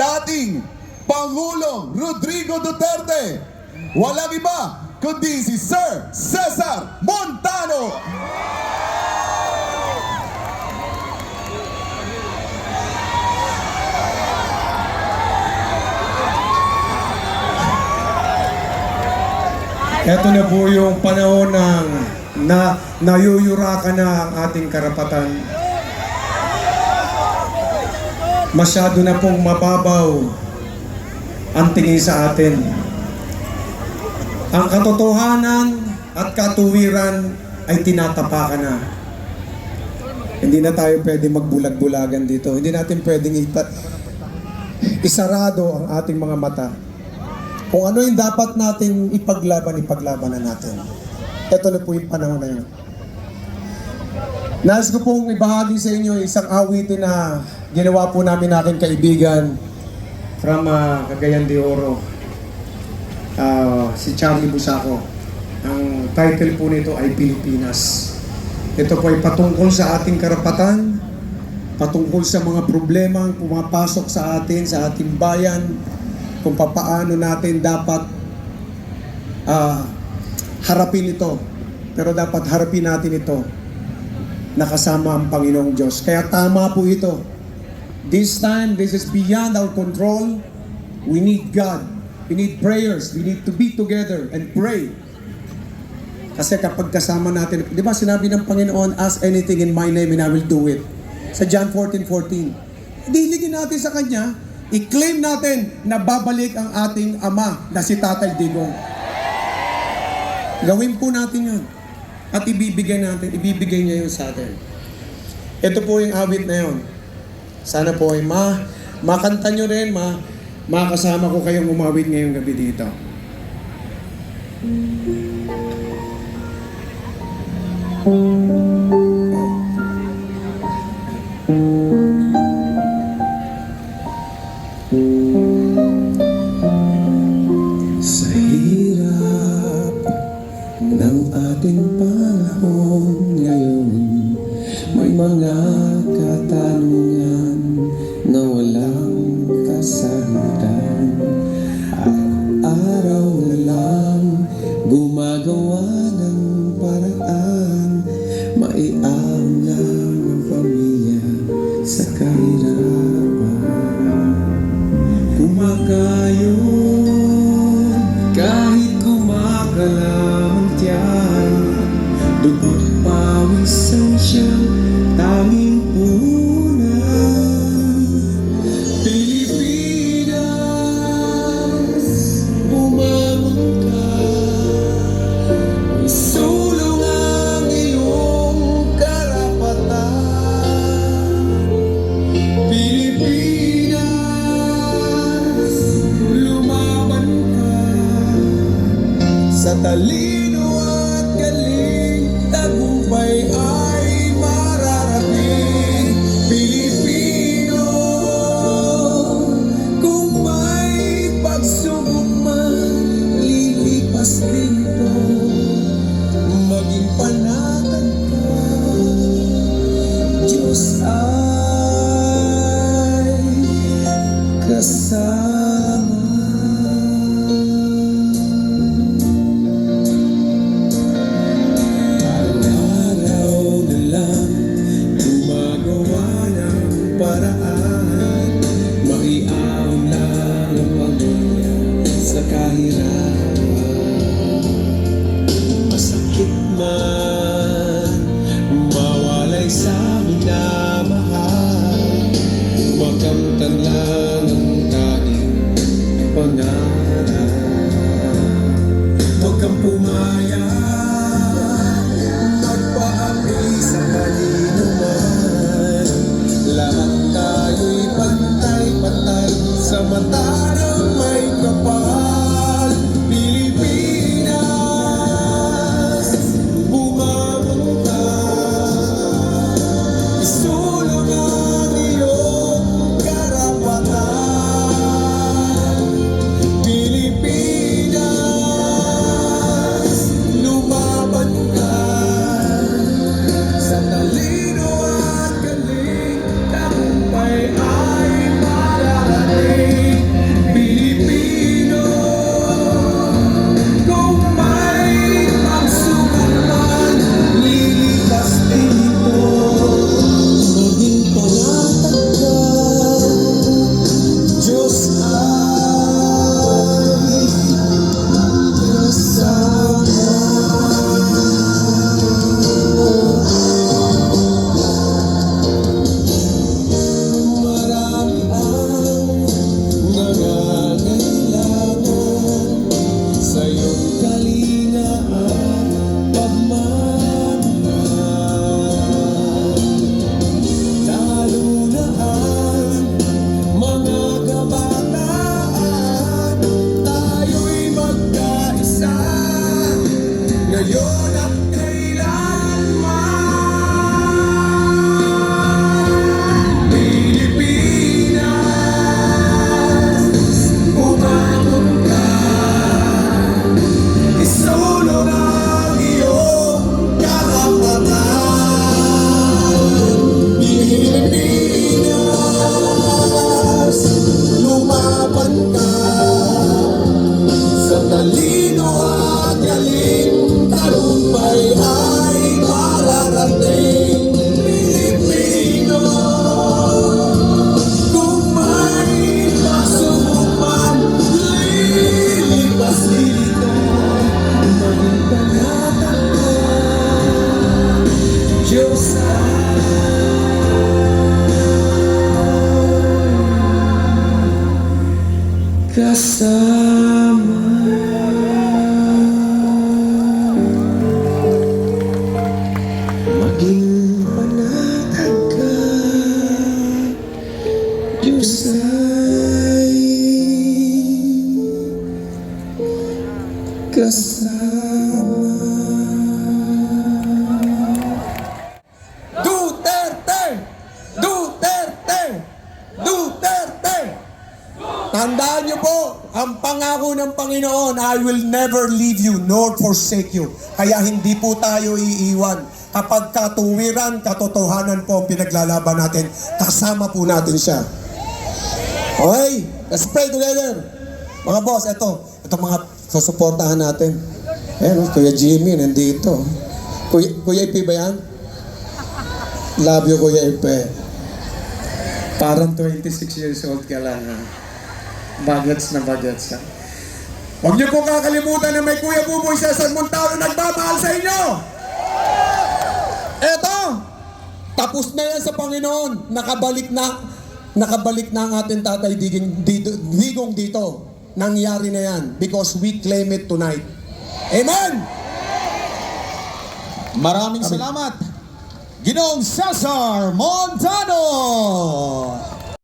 dating Pangulong Rodrigo Duterte. Walang iba kundi si Sir Cesar Montano. Ito na po yung panahon ng nayuyurakan na ang ating karapatan. Masyado na pong mababaw ang tingin sa atin. Ang katotohanan at katuwiran ay tinatapakan na. Hindi na tayo pwede magbulag-bulagan dito. Hindi natin pwedeng isarado ang ating mga mata. Kung ano yung dapat natin ipaglaban na natin. Ito na po yung panahon na yun. Nais ko pong ibahagi sa inyo isang awitin na ginawa po namin aking kaibigan from Cagayan de Oro. Si Charlie Busaco. Ang title po nito ay Pilipinas. Ito po ay patungkol sa ating karapatan, patungkol sa mga problema ang pumapasok sa atin, sa ating bayan, kung paano natin dapat harapin ito. Pero dapat harapin natin ito nakasama ang Panginoong Diyos. Kaya tama po ito. This time, this is beyond our control. We need God. We need prayers. We need to be together and pray. Kasi kapag kasama natin, di ba sinabi ng Panginoon, ask anything in my name and I will do it. Sa John 14:14. Diligin natin sa Kanya, i-claim natin na babalik ang ating Ama na si Tatay Digong. Gawin po natin yun. At ibibigay niya yun sa atin. Ito po yung awit na yun. Sana po ay makanta nyo rin, makasama ko kayong umawit ngayong gabi dito. Sa hirap ng ating panahon ngayon, may mga katanungan na walang kasagutan. Araw na lang gumagawa ng paraan, maiangat ang pamilya sa kahirapan. Kumakayon kahit kumakalam ang tiyan, dugo't pawis ang siyang tanging punan. Pilipinas, bumangon ka, isulong ang iyong karapatan. Pilipinas, lumaban ka sa talino at galing, tagumpay ay mararating. Pilipino, kung may pagsubok man, lilipas din ito. Maging panatag ka, Diyos ay kasama. Araw na lang gumagawa ng paraan, maiaon lang ang pamilya sa kahirapan. Masakit man mawalay sa minamahal, makamtan lang ang tanging pangarap. Huwag kang pumayag, magpaapi sa kanino man. Lahat tayo'y pantay-pantay sa mata ng may kapal. Pilipinas, bumangon ka, isulong ang iyong karapatan. Pilipinas, lumaban ka sa talino at galing, tagumpay ay mararating. kasama. Maging panatag ka, Diyos ay kasama. Duterte! Duterte! Duterte! Tandaan niyo po, ang pangako ng Panginoon, I will never leave you nor forsake you. Kaya hindi po tayo iiwan. Kapag katuwiran, katotohanan po ang pinaglalaban natin, kasama po natin siya. Okay, let's pray together. Mga boss, ito mga susuportahan natin. Ayan, Kuya Jimmy, nandito. Kuya Ipe ba yan? Love you, Kuya Ipe. Parang 26 years old ka lang, ha? Bagets na bagets, ha? Huwag niyo po kakalimutan na may Kuya Buboy Cesar Montano nagmamahal sa inyo! Eto! Tapos na yan sa Panginoon. Nakabalik na ang ating tatay Digong dito. Nangyari na yan because we claim it tonight. Amen! Maraming salamat, Ginoong Cesar Montano!